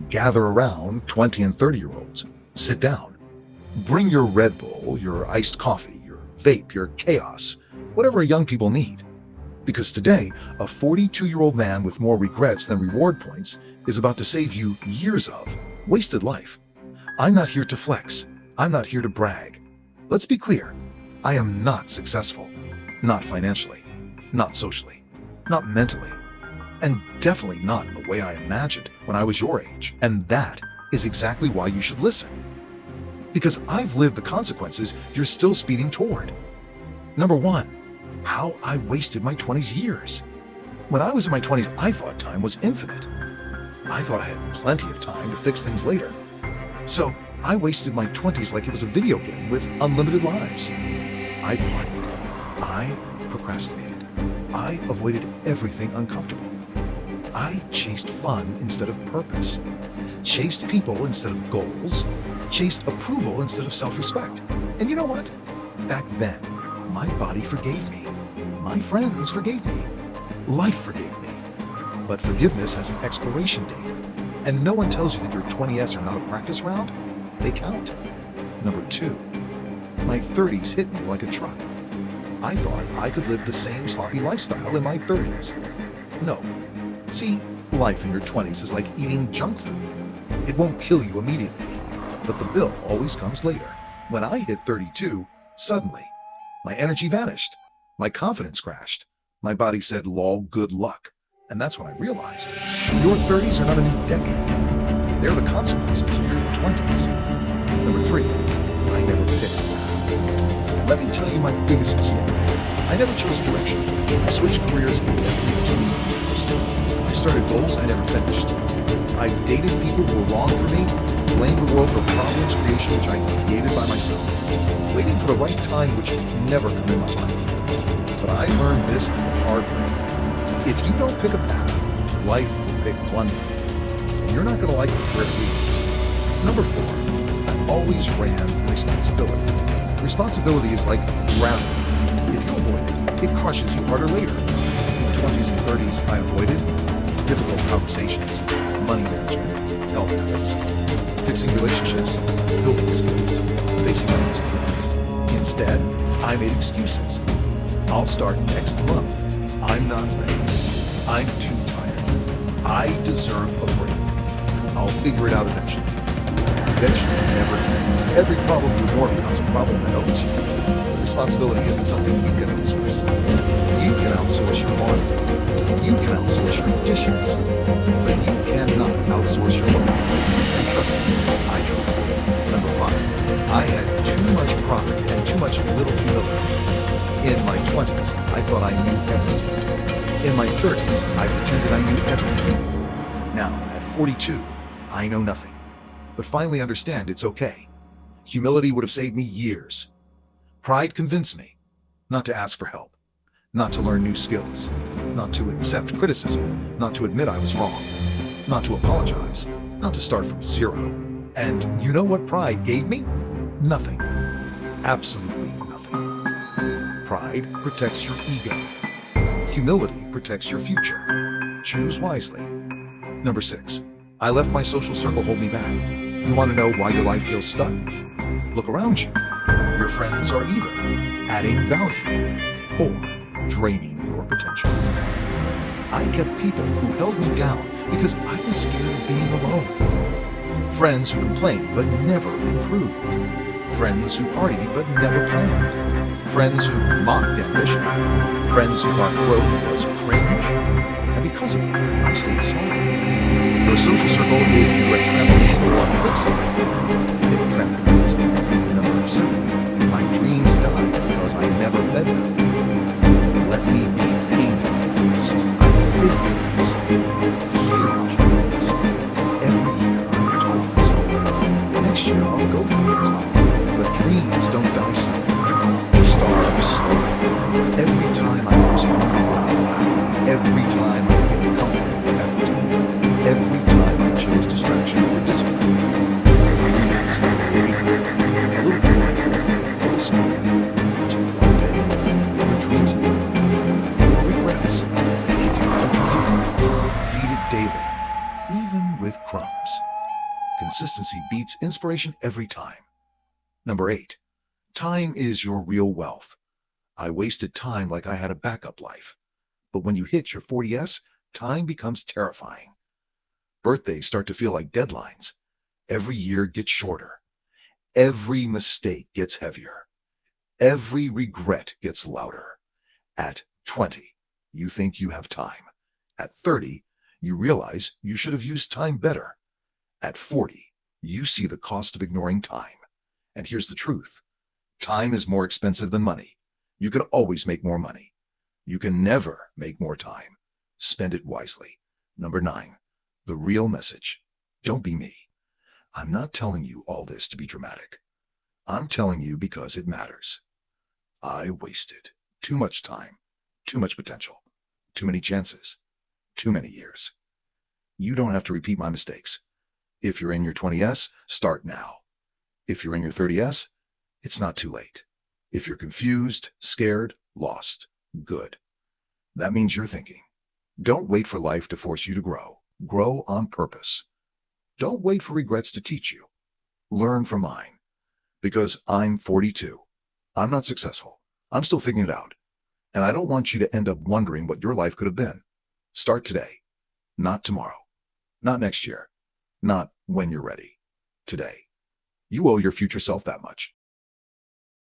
Gather around 20 and 30-year-olds. Sit down. Bring your Red Bull, your iced coffee, your vape, your chaos, whatever young people need. Because today, a 42-year-old man with more regrets than reward points is about to save you years of wasted life. I'm not here to flex. I'm not here to brag. Let's be clear. I am not successful. Not financially. Not socially. Not mentally. And definitely not in the way I imagined when I was your age. And that is exactly why you should listen. Because I've lived the consequences you're still speeding toward. Number one, how I wasted my 20s years. When I was in my 20s, I thought time was infinite. I thought I had plenty of time to fix things later. So I wasted my 20s like it was a video game with unlimited lives. I partied. I procrastinated. I avoided everything uncomfortable. I chased fun instead of purpose. Chased people instead of goals. Chased approval instead of self-respect. And you know what? Back then, my body forgave me. My friends forgave me. Life forgave me. But forgiveness has an expiration date. And no one tells you that your 20s are not a practice round. They count. Number two, my 30s hit me like a truck. I thought I could live the same sloppy lifestyle in my 30s. No. See, life in your 20s is like eating junk food. It won't kill you immediately, but the bill always comes later. When I hit 32, suddenly, my energy vanished. My confidence crashed. My body said, lol, good luck. And that's when I realized, your 30s are not a new decade. They're the consequences of your 20s. Number three, I never picked a path. Let me tell you my biggest mistake. I never chose a direction. I switched careers every 2 years. I started goals I never finished. I dated people who were wrong for me, blamed the world for problems creation which I created by myself, waiting for the right time which never come in my life. But I learned this the hard way. If you don't pick a path, life will pick one for you, and you're not going to like where it leads. Number four, I always ran from responsibility. Responsibility is like gravity. If you avoid it, it crushes you harder later. In 20s and 30s, I avoided difficult conversations, money management, health habits, fixing relationships, building skills, facing my insecurities. Instead, I made excuses. I'll start next month. I'm not ready. I'm too tired. I deserve a break. I'll figure it out eventually. Eventually never can. Every problem you ignore becomes a problem that owns you. Responsibility isn't something you can outsource. You can outsource your laundry. You can outsource your dishes. But you cannot outsource your life. And trust me, I tried. Number five, I had too much pride and too much little humility. In my 20s, I thought I knew everything. In my 30s, I pretended I knew everything. Now, at 42, I know nothing. But finally understand it's okay. Humility would have saved me years. Pride convinced me not to ask for help, not to learn new skills, not to accept criticism, not to admit I was wrong, not to apologize, not to start from zero. And you know what pride gave me? Nothing. Absolutely nothing. Pride protects your ego. Humility protects your future. Choose wisely. Number six, I left my social circle hold me back. You want to know why your life feels stuck? Look around you. Your friends are either adding value or draining your potential. I kept people who held me down because I was scared of being alone. Friends who complained but never improved. Friends who partied but never planned. Friends who mocked ambition. Friends who thought growth was cringe. And because of it, I stayed small. Your social circle is either a trampoline or a quicksand. Pick trampolines. Number seven, my dreams died because I never fed them. Let me be painfully honest. I had big dreams, huge dreams. Every year I told myself, next year I'll go for it. But dreams don't die suddenly. They starve slowly. Every time I postponed work, every time I picked comfort over effort, every time I chose distraction over discipline, dreams got weaker, a little quieter, a little smaller, until one day Consistency beats inspiration every time. Number 8. Time is your real wealth. I wasted time like I had a backup life. But when you hit your 40s, time becomes terrifying. Birthdays start to feel like deadlines. Every year gets shorter. Every mistake gets heavier. Every regret gets louder. At 20, you think you have time. At 30, you realize you should have used time better. At 40, you see the cost of ignoring time. And here's the truth. Time is more expensive than money. You can always make more money. You can never make more time. Spend it wisely. Number 9, the real message. Don't be me. I'm not telling you all this to be dramatic. I'm telling you because it matters. I wasted too much time, too much potential, too many chances, too many years. You don't have to repeat my mistakes. If you're in your 20s, start now. If you're in your 30s, it's not too late. If you're confused, scared, lost, good. That means you're thinking. Don't wait for life to force you to grow. Grow on purpose. Don't wait for regrets to teach you. Learn from mine. Because I'm 42. I'm not successful. I'm still figuring it out. And I don't want you to end up wondering what your life could have been. Start today. Not tomorrow. Not next year. Not when you're ready. Today. You owe your future self that much.